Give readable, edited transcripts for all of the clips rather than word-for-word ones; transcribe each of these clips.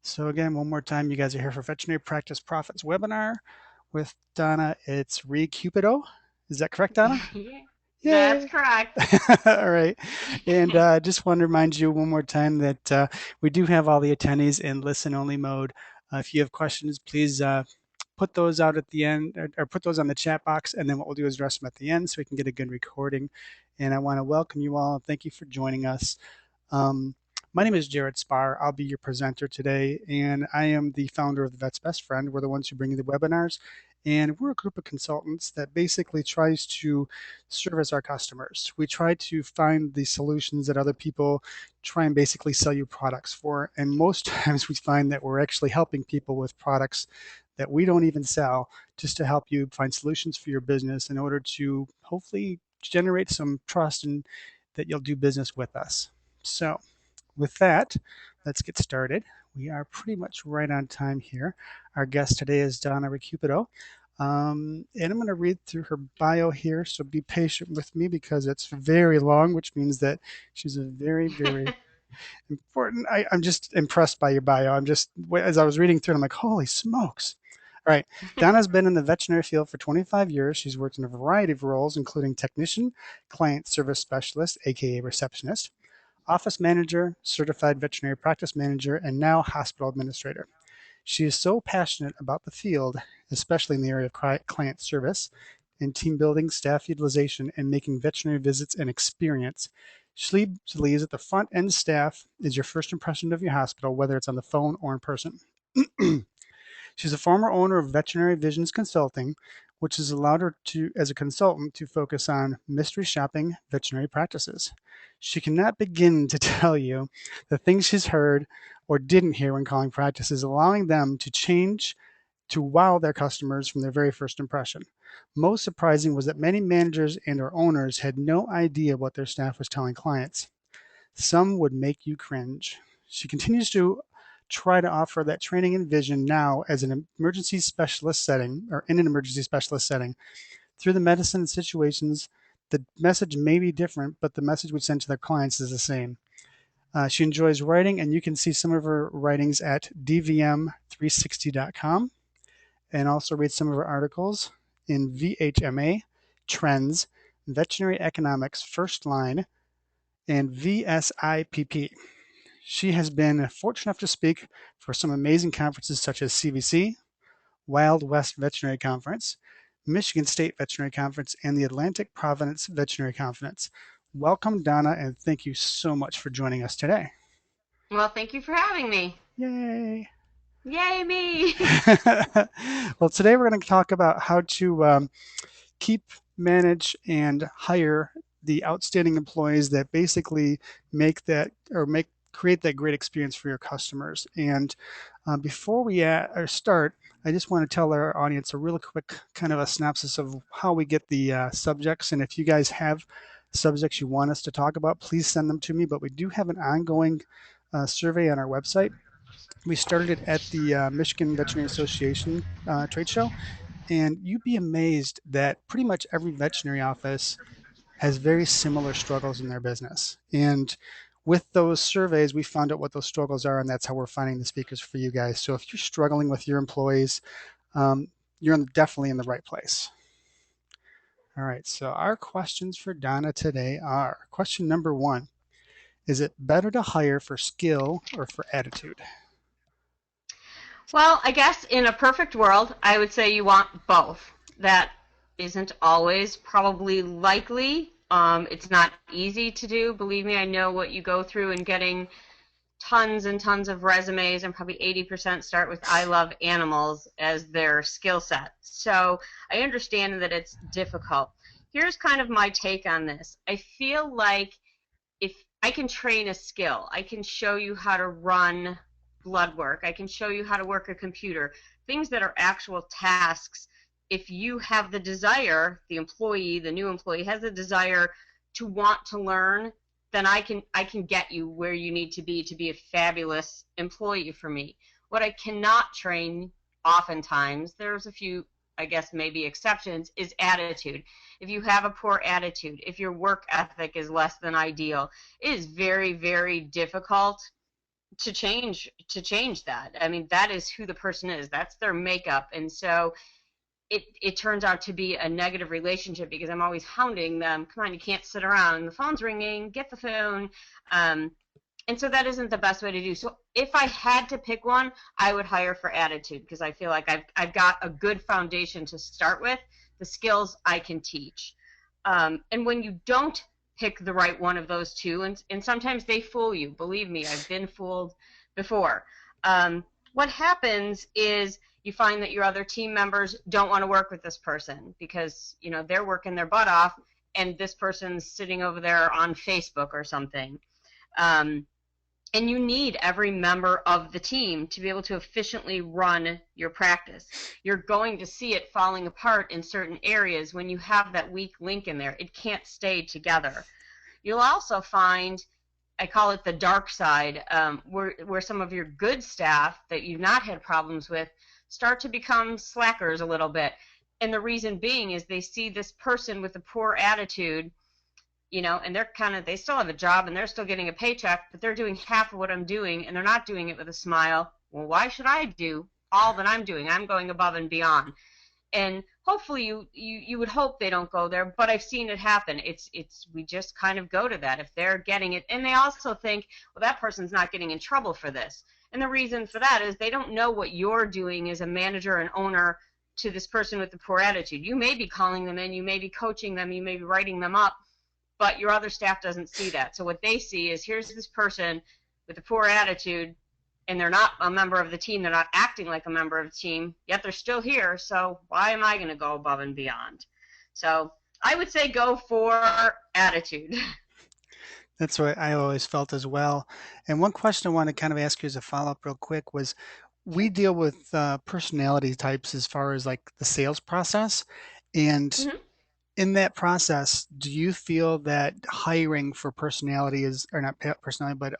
So again, one more time, you guys are here for Veterinary Practice Profits webinar with Donna. It's Cupido. Is that correct, Donna? That's Yay! correct. All right. And just want to remind you one more time that we do have all the attendees in listen-only mode. If you have questions, please put those out at the end or put those on the chat box, and then what we'll do is address them at the end so we can get a good recording. And I want to welcome you all. Thank you for joining us. Um, my name is Jared Sparr. I'll be your presenter today, and I am the founder of the Vet's Best Friend. We're the ones who bring you the webinars, and we're a group of consultants that basically tries to service our customers. We try to find the solutions that other people try and basically sell you products for, and most times we find that we're actually helping people with products that we don't even sell, just to help you find solutions for your business in order to hopefully generate some trust and that you'll do business with us. So with that, let's get started. We are pretty much right on time here. Our guest today is Donna Recupido. And I'm going to read through her bio here, so be patient with me because it's very long, which means that she's a very, very important. I'm just impressed by your bio. As I was reading through it, I'm like, holy smokes. All right. Donna's been in the veterinary field for 25 years. She's worked in a variety of roles, including technician, client service specialist, aka receptionist, office manager, certified veterinary practice manager, and now hospital administrator. She is so passionate about the field, especially in the area of client service and team building, staff utilization, and making veterinary visits an experience. She believes that the front end staff is your first impression of your hospital, whether it's on the phone or in person. She's a former owner of Veterinary Visions Consulting, which has allowed her to, as a consultant, to focus on mystery shopping veterinary practices. She cannot begin to tell you the things she's heard or didn't hear when calling practices, allowing them to change to wow their customers from their very first impression. Most surprising was that many managers and or owners had no idea what their staff was telling clients. Some would make you cringe. She continues to try to offer that training and vision now as an emergency specialist setting or in an emergency specialist setting. Through the medicine and situations, the message may be different, but the message we send to their clients is the same. She enjoys writing, and you can see some of her writings at dvm360.com and also read some of her articles in VHMA, Trends, Veterinary Economics First Line, and VSIPP. She has been fortunate enough to speak for some amazing conferences such as CVC, Wild West Veterinary Conference, Michigan State Veterinary Conference, and the Atlantic Providence Veterinary Conference. Welcome, Donna, and thank you so much for joining us today. Well, thank you for having me. Yay! Yay, me! Well, today we're going to talk about how to keep, manage, and hire the outstanding employees that basically make that or make create that great experience for your customers. And before we start, I just want to tell our audience a really quick kind of a synopsis of how we get the subjects. And if you guys have subjects you want us to talk about, please send them to me. But we do have an ongoing survey on our website. We started it at the Michigan Veterinary Association trade show, and you'd be amazed that pretty much every veterinary office has very similar struggles in their business. And with those surveys, we found out what those struggles are, and that's how we're finding the speakers for you guys. So if you're struggling with your employees, definitely in the right place. All right, so our questions for Donna today are question number one: is it better to hire for skill or for attitude? Well, I guess in a perfect world, I would say you want both. That isn't always probably likely. It's not easy to do. Believe me, I know what you go through in getting tons and tons of resumes, and probably 80% start with I love animals as their skill set. So I understand that it's difficult. Here's kind of my take on this. I feel like if I can train a skill, I can show you how to run blood work, I can show you how to work a computer, things that are actual tasks. If you have the desire, the employee, the new employee has the desire to want to learn, then I can get you where you need to be a fabulous employee for me. What I cannot train, oftentimes, there's a few, I guess maybe exceptions, is attitude. If you have a poor attitude, if your work ethic is less than ideal, it is very, very difficult to change that. I mean, that is who the person is. That's their makeup. And so it turns out to be a negative relationship because I'm always hounding them. Come on, you can't sit around. The phone's ringing. Get the phone. Um, and so that isn't the best way to do. So if I had to pick one, I would hire for attitude because I feel like I've got a good foundation to start with. The skills I can teach. And when you don't pick the right one of those two, and sometimes they fool you. Believe me, I've been fooled before. What happens is you find that your other team members don't want to work with this person because they're working their butt off, and this person's sitting over there on Facebook or something. Um, and you need every member of the team to be able to efficiently run your practice. You're going to see it falling apart in certain areas when you have that weak link in there. It can't stay together. You'll also find, I call it the dark side, where some of your good staff that you've not had problems with start to become slackers a little bit. And the reason being is they see this person with a poor attitude, and they still have a job and they're still getting a paycheck, but they're doing half of what I'm doing and they're not doing it with a smile. Well, why should I do all that I'm doing? I'm going above and beyond. And hopefully you would hope they don't go there, but I've seen it happen. We just kind of go to that if they're getting it. And they also think, well, that person's not getting in trouble for this. And the reason for that is they don't know what you're doing as a manager and owner to this person with the poor attitude. You may be calling them in, you may be coaching them, you may be writing them up, but your other staff doesn't see that. So what they see is, here's this person with a poor attitude, and they're not a member of the team. They're not acting like a member of the team, yet they're still here. So why am I going to go above and beyond? So I would say go for attitude. That's what I always felt as well. And one question I want to kind of ask you as a follow-up real quick was, we deal with personality types as far as like the sales process. And Mm-hmm. in that process, do you feel that hiring for personality is, or not personality, but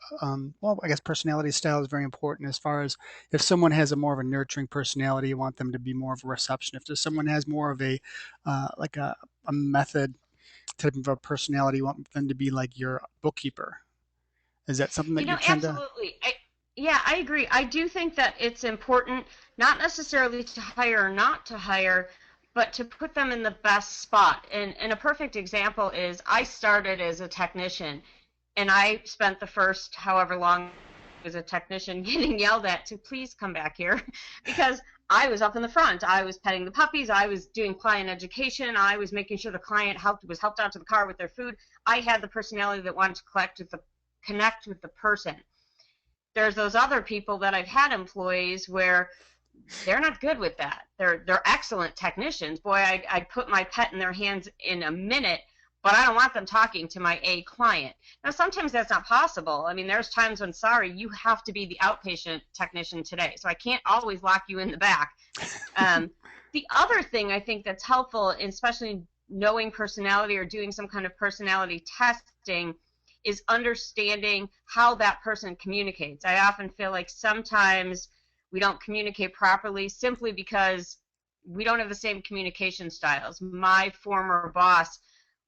well, I guess personality style is very important as far as if someone has a more of a nurturing personality, you want them to be more of a receptionist. If someone has more of a like a method type of a personality, you want them to be like your bookkeeper. Is that something that you tend to? Absolutely. Yeah, I agree. I do think that it's important not necessarily to hire or not to hire, but to put them in the best spot. And a perfect example is I started as a technician, and I spent the first however long as a technician getting yelled at to please come back here because I was up in the front. I was petting the puppies. I was doing client education. I was making sure the client was helped out to the car with their food. I had the personality that wanted to connect with the person. There's those other people that I've had employees where they're not good with that. They're excellent technicians. Boy, I'd put my pet in their hands in a minute, but I don't want them talking to my A client. Now, sometimes that's not possible. I mean, there's times when, sorry, you have to be the outpatient technician today, so I can't always lock you in the back. The other thing I think that's helpful, especially knowing personality or doing some kind of personality testing, is understanding how that person communicates. I often feel like sometimes we don't communicate properly simply because we don't have the same communication styles. My former boss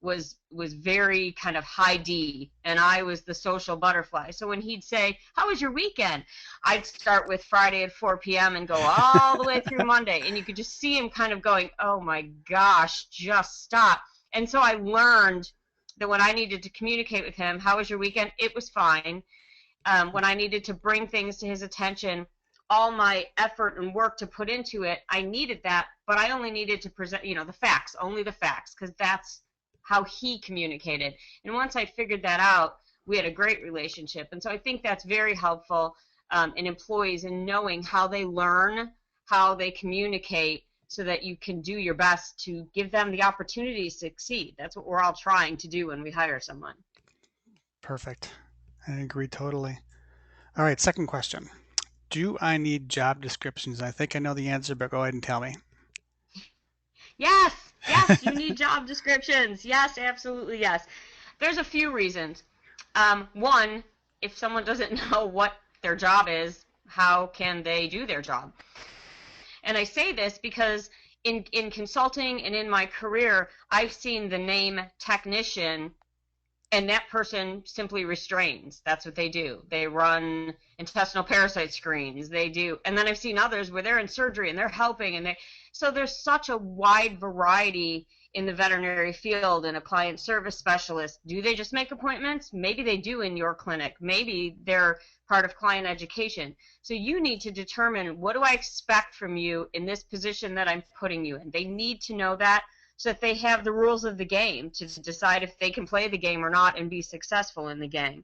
was very kind of high D, and I was the social butterfly. So when he'd say, "How was your weekend?" I'd start with Friday at 4 p.m. and go all the way through Monday, and you could just see him kind of going, "Oh my gosh, just stop." And so I learned that when I needed to communicate with him, "How was your weekend?" It was fine. When I needed to bring things to his attention, all my effort and work to put into it, I needed that, but I only needed to present, the facts, only the facts, because that's how he communicated. And once I figured that out, we had a great relationship. And so I think that's very helpful in employees in knowing how they learn, how they communicate, so that you can do your best to give them the opportunity to succeed. That's what we're all trying to do when we hire someone. Perfect. I agree totally. All right, second question. Do I need job descriptions? I think I know the answer, but go ahead and tell me. Yes, yes, you need job descriptions. Yes, absolutely, yes. There's a few reasons. One, if someone doesn't know what their job is, how can they do their job? And I say this because in consulting and in my career, I've seen the name technician and that person simply restrains. That's what they do. They run intestinal parasite screens. They do, and then I've seen others where they're in surgery and they're helping, and they. So there's such a wide variety in the veterinary field. And a client service specialist, do they just make appointments? Maybe they do in your clinic. Maybe they're part of client education. So you need to determine, what do I expect from you in this position that I'm putting you in? They need to know that, so that they have the rules of the game to decide if they can play the game or not and be successful in the game.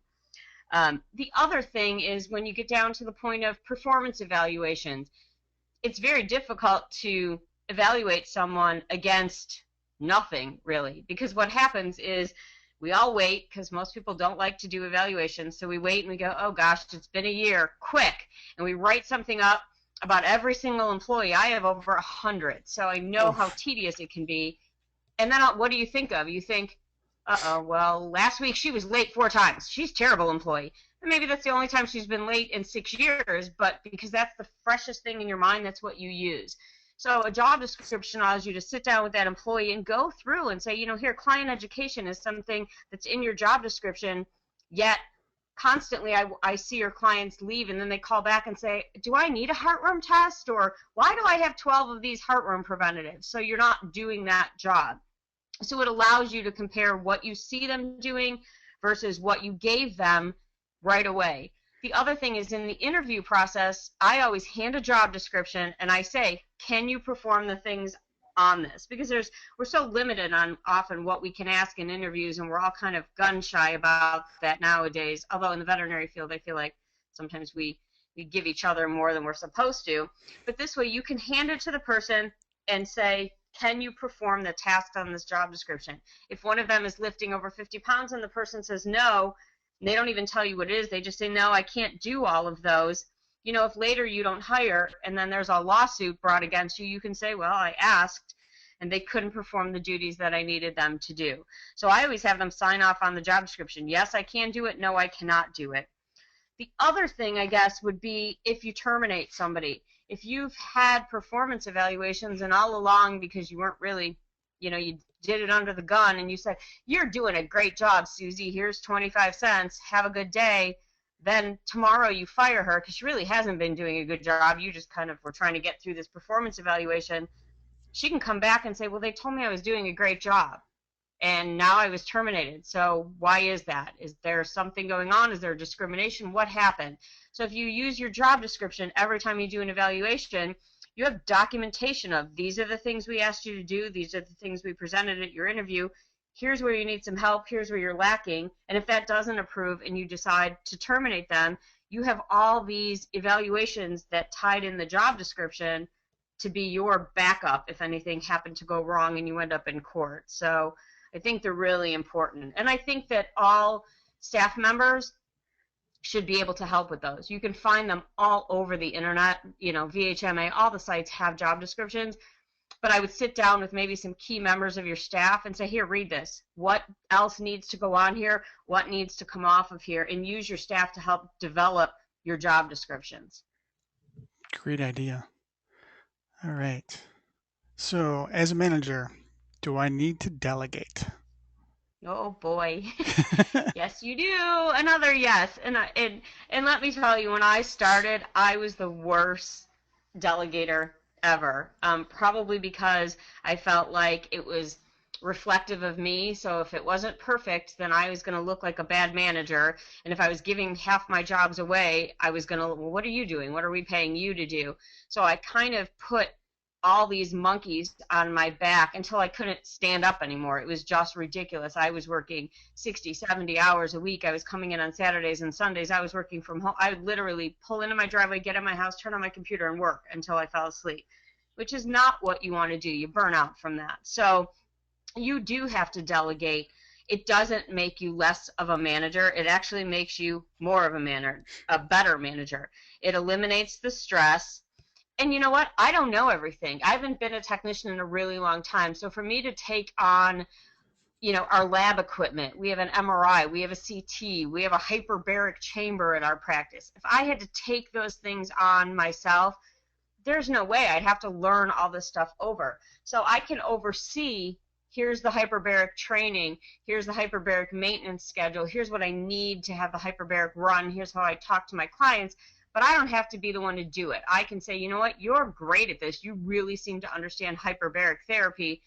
The other thing is, when you get down to the point of performance evaluations, it's very difficult to evaluate someone against nothing, really, because what happens is we all wait, because most people don't like to do evaluations. So we wait and we go, oh gosh, it's been a year, quick, and we write something up about every single employee. I have over 100, so I know how Oof. tedious it can be. And then what do you think of? You think, uh-oh, well, last week she was late 4 times. She's a terrible employee. And maybe that's the only time she's been late in 6 years, but because that's the freshest thing in your mind, that's what you use. So a job description allows you to sit down with that employee and go through and say, here, client education is something that's in your job description, yet constantly I see your clients leave, and then they call back and say, do I need a heartworm test? Or why do I have 12 of these heartworm preventatives? So you're not doing that job. So it allows you to compare what you see them doing versus what you gave them right away. The other thing is, in the interview process, I always hand a job description and I say, can you perform the things on this? Because we're so limited on often what we can ask in interviews, and we're all kind of gun shy about that nowadays. Although in the veterinary field, I feel like sometimes we give each other more than we're supposed to. But this way you can hand it to the person and say, can you perform the task on this job description? If one of them is lifting over 50 pounds and the person says no, and they don't even tell you what it is, they just say, no, I can't do all of those. If later you don't hire and then there's a lawsuit brought against you, you can say, well, I asked and they couldn't perform the duties that I needed them to do. So I always have them sign off on the job description. Yes, I can do it. No, I cannot do it. The other thing, I guess, would be if you terminate somebody. If you've had performance evaluations and all along, because you weren't really, you did it under the gun, and you said, you're doing a great job, Susie, here's 25 cents, have a good day. Then tomorrow you fire her because she really hasn't been doing a good job. You just kind of were trying to get through this performance evaluation. She can come back and say, well, they told me I was doing a great job, and now I was terminated. So why is that? Is there something going on? Is there discrimination? What happened? So if you use your job description every time you do an evaluation, you have documentation of, these are the things we asked you to do, these are the things we presented at your interview, here's where you need some help, here's where you're lacking. And if that doesn't approve and you decide to terminate them, you have all these evaluations that tied in the job description to be your backup if anything happened to go wrong and you end up in court. So I think they're really important. And I think that all staff members should be able to help with those. You can find them all over the internet. VHMA, all the sites have job descriptions. But I would sit down with maybe some key members of your staff and say, here, read this. What else needs to go on here? What needs to come off of here? And use your staff to help develop your job descriptions. Great idea. All right. So, as a manager, do I need to delegate? Oh boy. Yes, you do. Another yes. And let me tell you, when I started, I was the worst delegator ever. Probably because I felt like it was reflective of me. So if it wasn't perfect, then I was going to look like a bad manager. And if I was giving half my jobs away, I was going to, well, what are you doing? What are we paying you to do? So I kind of put all these monkeys on my back until I couldn't stand up anymore. It was just ridiculous. I was working 60, 70 hours a week. I was coming in on Saturdays and Sundays. I was working from home. I would literally pull into my driveway, get in my house, turn on my computer, and work until I fell asleep, which is not what you want to do. You burn out from that. So you do have to delegate. It doesn't make you less of a manager. It actually makes you more of a better manager. It eliminates the stress. And you know what? I don't know everything. I haven't been a technician in a really long time. So for me to take on, our lab equipment, we have an MRI, we have a CT, we have a hyperbaric chamber in our practice. If I had to take those things on myself, there's no way. I'd have to learn all this stuff over. So I can oversee, here's the hyperbaric training, here's the hyperbaric maintenance schedule, here's what I need to have the hyperbaric run, here's how I talk to my clients. But I don't have to be the one to do it. I can say, you know what, you're great at this. You really seem to understand hyperbaric therapy.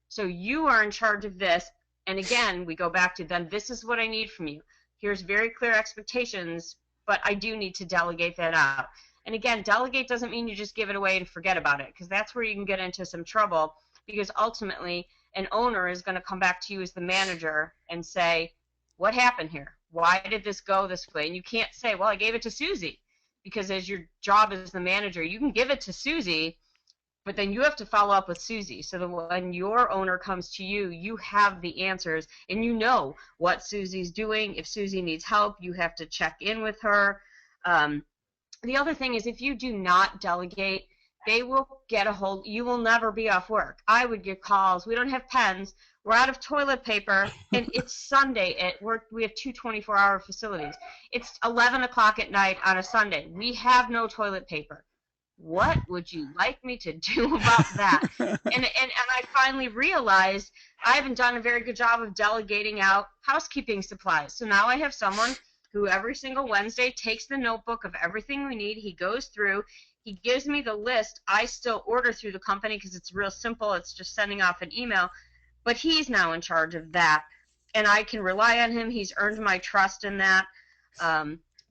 So you are in charge of this. And again, we go back to then this is what I need from you. Here's very clear expectations, but I do need to delegate that out. And again, delegate doesn't mean you just give it away and forget about it, because that's where you can get into some trouble, because ultimately an owner is going to come back to you as the manager and say, what happened here? Why did this go this way? And you can't say, well, I gave it to Susie, because as your job as the manager, you can give it to Susie, but then you have to follow up with Susie. So that when your owner comes to you, you have the answers and you know what Susie's doing. If Susie needs help, you have to check in with her. The other thing is, if you do not delegate, they will get a hold. You will never be off work. I would get calls. We don't have pens. We're out of toilet paper, and it's Sunday at work. We have two 24-hour facilities. It's 11 o'clock at night on a Sunday. We have no toilet paper. What would you like me to do about that? And I finally realized I haven't done a very good job of delegating out housekeeping supplies. So now I have someone who every single Wednesday takes the notebook of everything we need. He goes through. He gives me the list. I still order through the company because it's real simple. It's just sending off an email. But he's now in charge of that, and I can rely on him. He's earned my trust in that.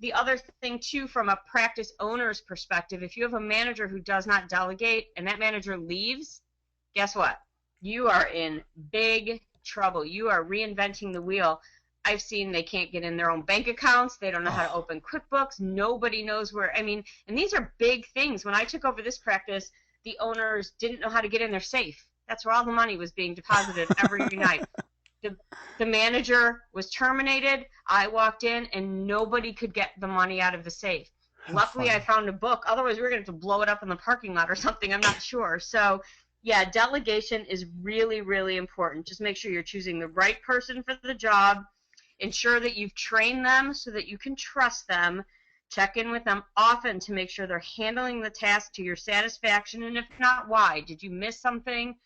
The other thing, too, from a practice owner's perspective, if you have a manager who does not delegate and that manager leaves, guess what? You are in big trouble. You are reinventing the wheel. I've seen they can't get in their own bank accounts. They don't know how to open QuickBooks. Nobody knows where. I mean, and these are big things. When I took over this practice, the owners didn't know how to get in their safe. That's where all the money was being deposited every night. The manager was terminated. I walked in, and nobody could get the money out of the safe. How Luckily, I funny. found a book. Otherwise, we were going to have to blow it up in the parking lot or something. I'm not sure. So, yeah, delegation is really, really important. Just make sure you're choosing the right person for the job. Ensure that you've trained them so that you can trust them. Check in with them often to make sure they're handling the task to your satisfaction, and if not, why? Did you miss something?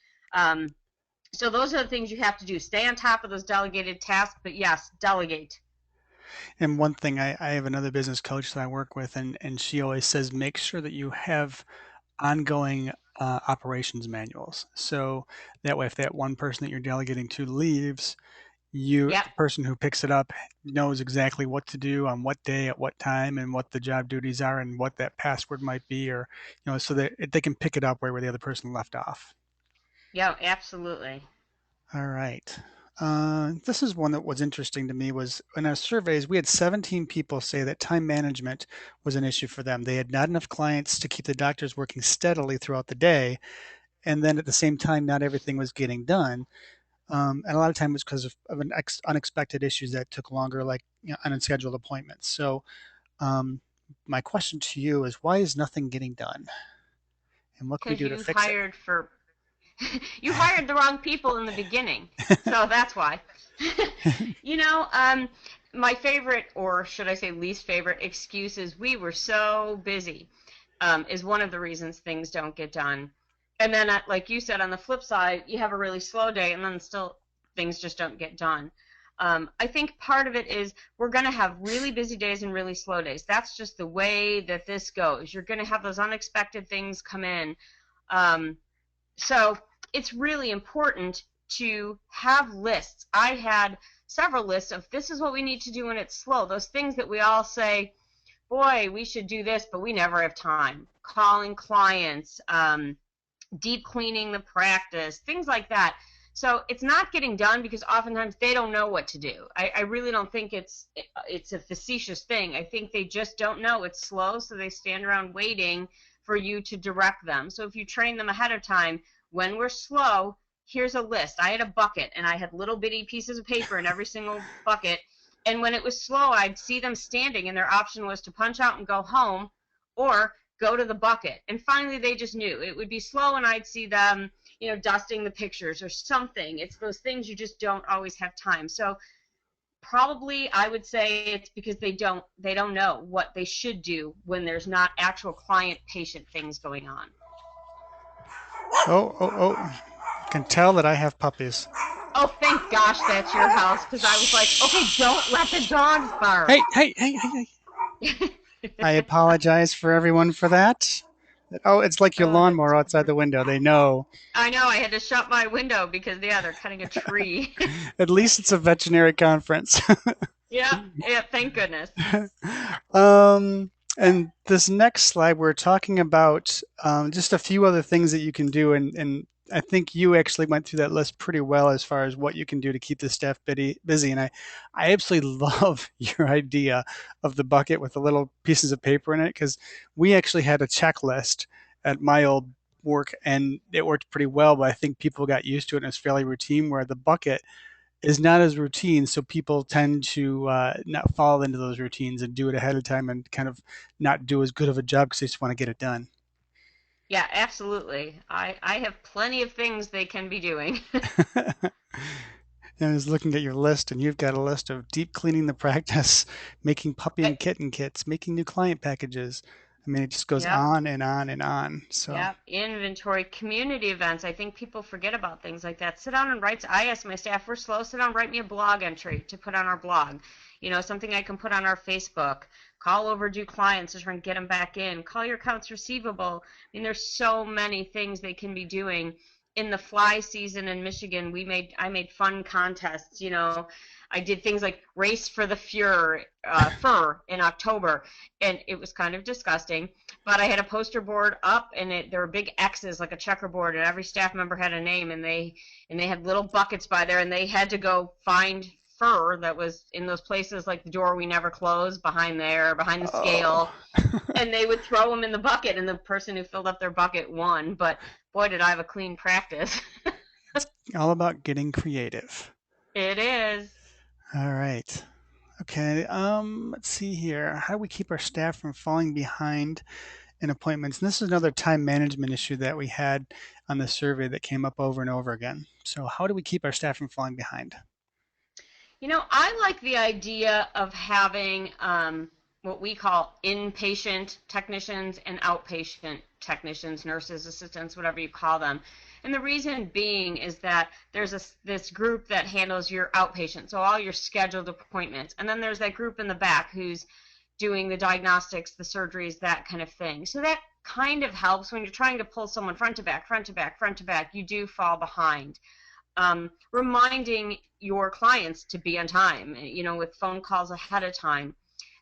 So those are the things you have to do. Stay on top of those delegated tasks, but yes, delegate. And one thing, I have another business coach that I work with, and she always says, make sure that you have ongoing operations manuals. So that way, if that one person that you're delegating to leaves, Yep, the person who picks it up knows exactly what to do on what day at what time and what the job duties are and what that password might be, or so that they can pick it up where the other person left off. yep, absolutely. All right. This is one that was interesting to me. Was in our surveys we had 17 people say that time management was an issue for them. They had not enough clients to keep the doctors working steadily throughout the day, and then at the same time not everything was getting done. And a lot of time it was because of unexpected issues that took longer, like unscheduled appointments. So my question to you is, why is nothing getting done, and what can we Because do to you fix it? hired for you hired the wrong people in the beginning. So that's why. you know, my favorite, or should I say least favorite, excuse is we were so busy, is one of the reasons things don't get done. And then, like you said, on the flip side, you have a really slow day, and then still things just don't get done. I think part of it is we're going to have really busy days and really slow days. That's just the way that this goes. You're going to have those unexpected things come in. Um, so it's really important to have lists. I had several lists of this is what we need to do when it's slow. Those things that we all say, boy, we should do this, but we never have time. Calling clients, deep cleaning the practice, things like that. So it's not getting done because oftentimes they don't know what to do. I really don't think it's a facetious thing. I think they just don't know. It's slow, so they stand around waiting for you to direct them. So if you train them ahead of time, when we're slow, here's a list. I had a bucket, and I had little bitty pieces of paper in every single bucket. And when it was slow, I'd see them standing, and their option was to punch out and go home or go to the bucket. And finally, they just knew. It would be slow, and I'd see them, dusting the pictures or something. It's those things you just don't always have time. So probably I would say it's because they don't know what they should do when there's not actual client patient things going on. Oh, oh, oh! I can tell that I have puppies. Oh, thank gosh that's your house, because I was like, okay, don't let the dogs bark. Hey, hey, hey, hey, hey. I apologize for everyone for that. Oh, it's like your Oh, that's lawnmower outside funny. the window. They know. I know I had to shut my window because yeah, they're cutting a tree. At least it's a veterinary conference. Yeah, yeah, thank goodness. um, and this next slide, we're talking about just a few other things that you can do, and I think you actually went through that list pretty well as far as what you can do to keep the staff busy. And I absolutely love your idea of the bucket with the little pieces of paper in it because we actually had a checklist at my old work and it worked pretty well, but I think people got used to it and it's fairly routine where the bucket is not as routine, so people tend to not fall into those routines and do it ahead of time and kind of not do as good of a job because they just want to get it done. Yeah, absolutely. I have plenty of things they can be doing. And I was looking at your list, and you've got a list of deep cleaning the practice, making puppy and kitten kits, making new client packages. I mean, it just goes Yep. on and on and on. So, Yep, inventory, community events. I think people forget about things like that. Sit down and write. I ask my staff, we're slow. Sit down, write me a blog entry to put on our blog. You know, something I can put on our Facebook. Call overdue clients to try and get them back in. Call your accounts receivable. I mean, there's so many things they can be doing. In the fly season in Michigan, I made fun contests. You know, I did things like race for the fur in October, and it was kind of disgusting, but I had a poster board up, and there were big X's like a checkerboard, and every staff member had a name, and they had little buckets by there, and they had to go find fur that was in those places like the door we never closed behind there, behind the oh, scale, and they would throw them in the bucket, and the person who filled up their bucket won. But boy, did I have a clean practice. it's all about getting creative. It is. All right. Okay. Let's see here. How do we keep our staff from falling behind in appointments? And this is another time management issue that we had on the survey that came up over and over again. So, how do we keep our staff from falling behind? You know, I like the idea of having what we call inpatient technicians and outpatient technicians, nurses, assistants, whatever you call them. And the reason being is that there's this group that handles your outpatient, so all your scheduled appointments. And then there's that group in the back who's doing the diagnostics, the surgeries, that kind of thing. So that kind of helps when you're trying to pull someone front to back, front to back, front to back. You do fall behind. Reminding your clients to be on time, you know, with phone calls ahead of time.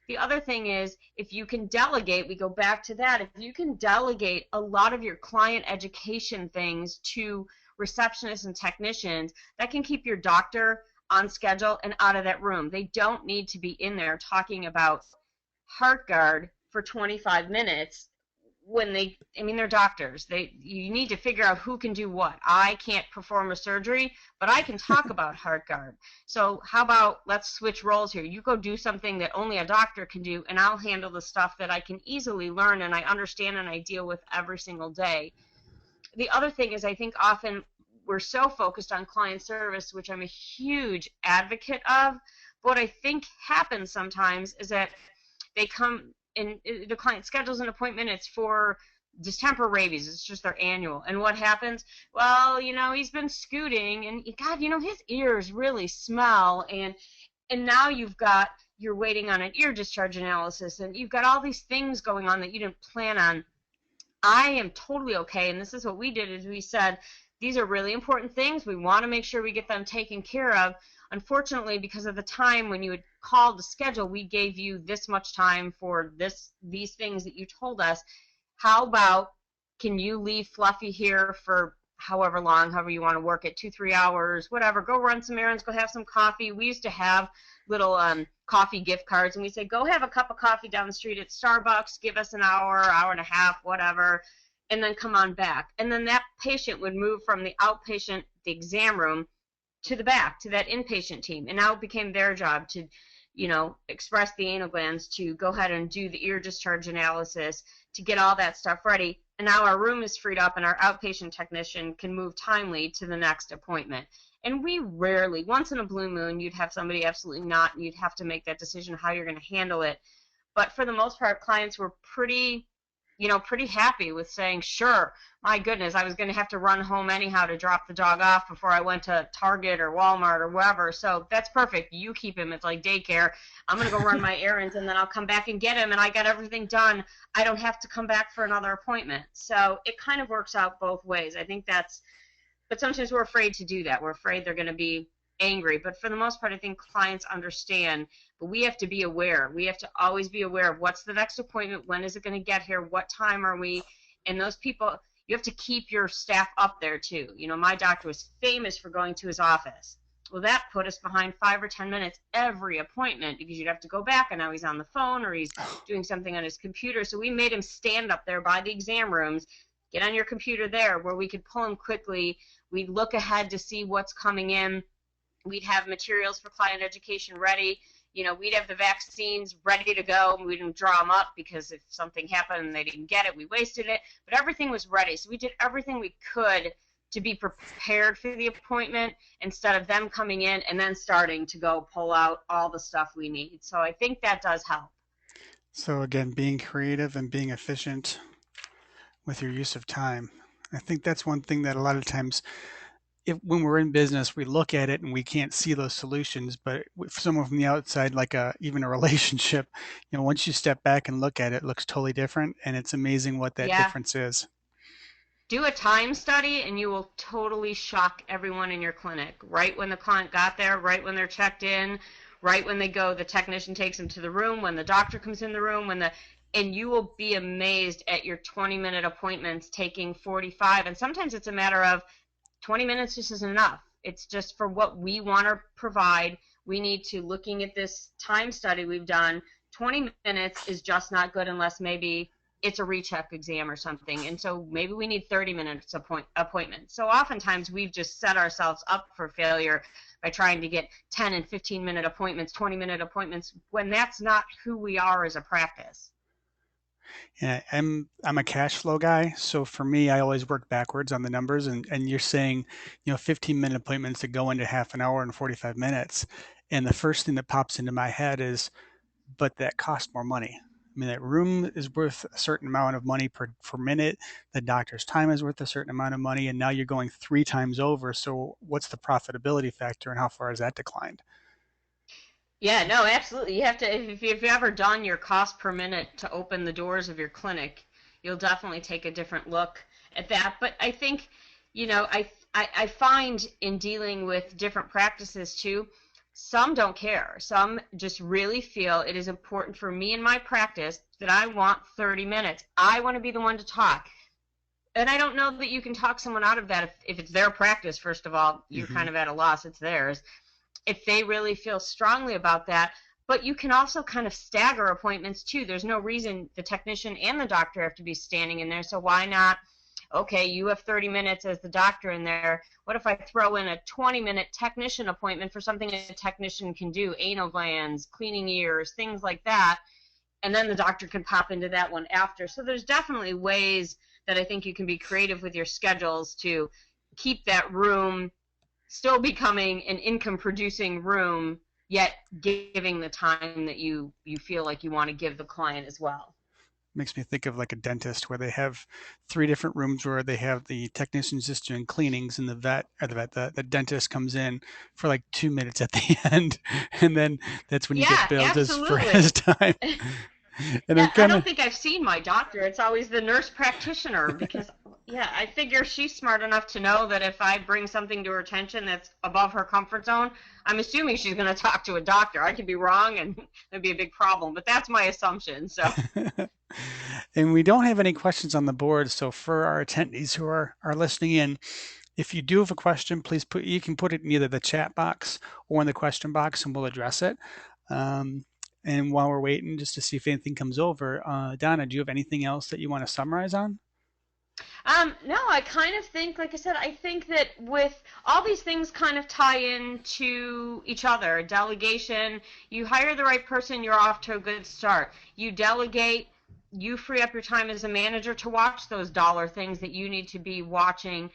The other thing is, if you can delegate, we go back to that, if you can delegate a lot of your client education things to receptionists and technicians, that can keep your doctor on schedule and out of that room. They don't need to be in there talking about HeartGuard for 25 minutes when I mean, they're doctors. You need to figure out who can do what. I can't perform a surgery, but I can talk about HeartGuard. So how about let's switch roles here. You go do something that only a doctor can do, and I'll handle the stuff that I can easily learn and I understand and I deal with every single day. The other thing is, I think often we're so focused on client service, which I'm a huge advocate of. But what I think happens sometimes is that they come and the client schedules an appointment. It's for distemper rabies. It's just their annual. And what happens? Well, you know, he's been scooting, and God, you know, his ears really smell, and now you're waiting on an ear discharge analysis, and you've got all these things going on that you didn't plan on. I am totally okay, and this is what we did is we said these are really important things. We want to make sure we get them taken care of. Unfortunately, because of the time when you had called to schedule, we gave you this much time for these things that you told us. How about, can you leave Fluffy here for however long, however you want to work it, 2-3 hours, whatever. Go run some errands, go have some coffee. We used to have little coffee gift cards, and we say, go have a cup of coffee down the street at Starbucks, give us an hour and a half, whatever, and then come on back. And then that patient would move from the outpatient, the exam room, to the back, to that inpatient team. And now it became their job to, you know, express the anal glands, to go ahead and do the ear discharge analysis, to get all that stuff ready. And now our room is freed up and our outpatient technician can move timely to the next appointment. And we rarely, once in a blue moon, you'd have somebody absolutely not, and you'd have to make that decision how you're going to handle it. But for the most part, clients were pretty pretty happy with saying, sure, my goodness, I was going to have to run home anyhow to drop the dog off before I went to Target or Walmart or wherever. So that's perfect. You keep him. It's like daycare. I'm going to go run my errands and then I'll come back and get him and I got everything done. I don't have to come back for another appointment. So it kind of works out both ways. I think but sometimes we're afraid to do that. We're afraid they're going to be angry. But for the most part, I think clients understand. But we have to be aware. We have to always be aware of what's the next appointment, when is it going to get here, what time are we, and those people, you have to keep your staff up there too. My doctor was famous for going to his office. Well, that put us behind 5 or 10 minutes every appointment because you'd have to go back, and now he's on the phone or he's doing something on his computer. So we made him stand up there by the exam rooms, get on your computer there where we could pull him quickly. We'd look ahead to see what's coming in. We'd have materials for client education ready. We'd have the vaccines ready to go. We didn't draw them up because if something happened and they didn't get it, we wasted it. But everything was ready. So we did everything we could to be prepared for the appointment instead of them coming in and then starting to go pull out all the stuff we need. So I think that does help. So again, being creative and being efficient with your use of time. I think that's one thing that a lot of times, when we're in business, we look at it and we can't see those solutions. But with someone from the outside, like even a relationship, once you step back and look at it, it looks totally different, and it's amazing what that Yeah. difference is. Do a time study and you will totally shock everyone in your clinic. Right when the client got there, right when they're checked in, right when they go, the technician takes them to the room, when the doctor comes in the room, and you will be amazed at your 20-minute appointments taking 45. And sometimes it's a matter of 20 minutes just isn't enough. It's just for what we want to provide. We need to, looking at this time study we've done, 20 minutes is just not good unless maybe it's a recheck exam or something. And so maybe we need 30 minutes appointment. So oftentimes we've just set ourselves up for failure by trying to get 10 and 15-minute appointments, 20-minute appointments, when that's not who we are as a practice. Yeah, I'm a cash flow guy, so for me, I always work backwards on the numbers. And you're saying, 15-minute appointments that go into half an hour and 45 minutes, and the first thing that pops into my head is, but that costs more money. I mean, that room is worth a certain amount of money per minute. The doctor's time is worth a certain amount of money, and now you're going three times over. So what's the profitability factor, and how far has that declined? Yeah, no, absolutely. You have to, if you've ever done your cost per minute to open the doors of your clinic, you'll definitely take a different look at that. But I think, I find in dealing with different practices too, some don't care. Some just really feel it is important for me in my practice that I want 30 minutes. I want to be the one to talk. And I don't know that you can talk someone out of that if it's their practice, first of all, you're Hmm. kind of at a loss, it's theirs if they really feel strongly about that. But you can also kind of stagger appointments too. There's no reason the technician and the doctor have to be standing in there. So why not? Okay, you have 30 minutes as the doctor in there. What if I throw in a 20-minute technician appointment for something a technician can do, anal glands, cleaning ears, things like that, and then the doctor can pop into that one after. So there's definitely ways that I think you can be creative with your schedules to keep that room still becoming an income producing room, yet giving the time that you feel like you want to give the client as well. Makes me think of like a dentist where they have three different rooms where they have the technicians just doing cleanings, and the dentist comes in for like 2 minutes at the end, and then that's when you get Yeah, billed as for his absolutely. time. And I'm Yeah, I kind don't of think I've seen my doctor. It's always the nurse practitioner because, yeah, I figure she's smart enough to know that if I bring something to her attention that's above her comfort zone, I'm assuming she's going to talk to a doctor. I could be wrong and it'd be a big problem, but that's my assumption. So, and we don't have any questions on the board. So for our attendees who are listening in, if you do have a question, please you can put it in either the chat box or in the question box, and we'll address it. Um, and while we're waiting, just to see if anything comes over, Donna, do you have anything else that you want to summarize on? no, I kind of think, like I said, I think that with all these things kind of tie into each other. Delegation, you hire the right person, you're off to a good start. You delegate, you free up your time as a manager to watch those dollar things that you need to be watching,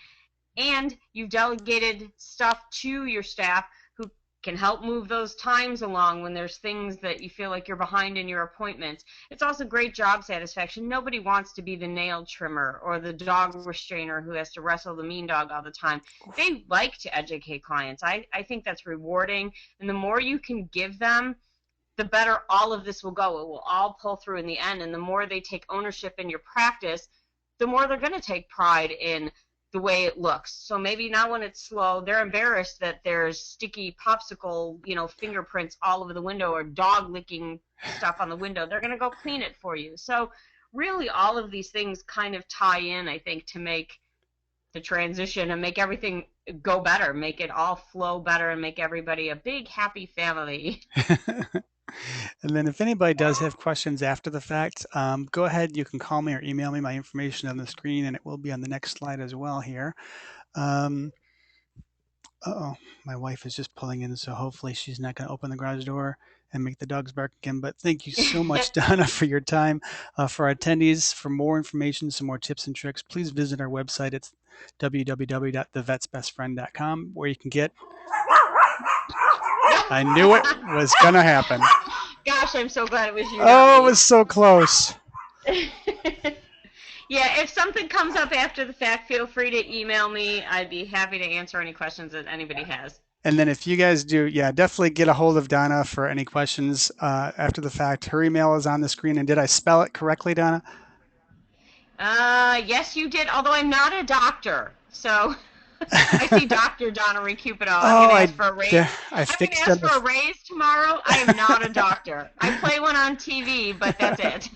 and you've delegated stuff to your staff who can help move those times along when there's things that you feel like you're behind in your appointments. It's also great job satisfaction. Nobody wants to be the nail trimmer or the dog restrainer who has to wrestle the mean dog all the time. They like to educate clients. I think that's rewarding. And the more you can give them, the better all of this will go. It will all pull through in the end. And the more they take ownership in your practice, the more they're going to take pride in the way it looks. So maybe now when it's slow, they're embarrassed that there's sticky popsicle, fingerprints all over the window or dog licking stuff on the window. They're going to go clean it for you. So really all of these things kind of tie in, I think, to make the transition and make everything go better, make it all flow better and make everybody a big happy family. And then if anybody does have questions after the fact, go ahead. You can call me or email me. My information on the screen, and it will be on the next slide as well here. Um, uh-oh, my wife is just pulling in, so hopefully she's not going to open the garage door and make the dogs bark again. But thank you so much, Donna, for your time. For our attendees, for more information, some more tips and tricks, please visit our website. It's www.thevetsbestfriend.com, where you can get. I knew it was going to happen. Gosh, I'm so glad it was you, not Oh, it me. was so close. Yeah, if something comes up after the fact, feel free to email me. I'd be happy to answer any questions that anybody has. And then if you guys do, yeah, definitely get a hold of Donna for any questions after the fact. Her email is on the screen. And did I spell it correctly, Donna? Yes, you did. Although I'm not a doctor, so I see Doctor Donna Recupido. I'm Oh, gonna ask for a raise. I I'm gonna fixed ask on for a raise tomorrow. I am not a doctor. I play one on TV, but that's it.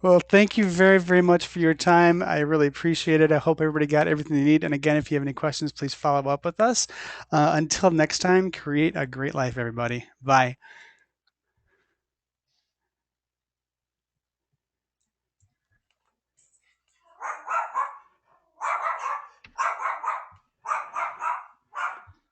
Well, thank you very, very much for your time. I really appreciate it. I hope everybody got everything they need. And again, if you have any questions, please follow up with us. Until next time, create a great life, everybody. Bye.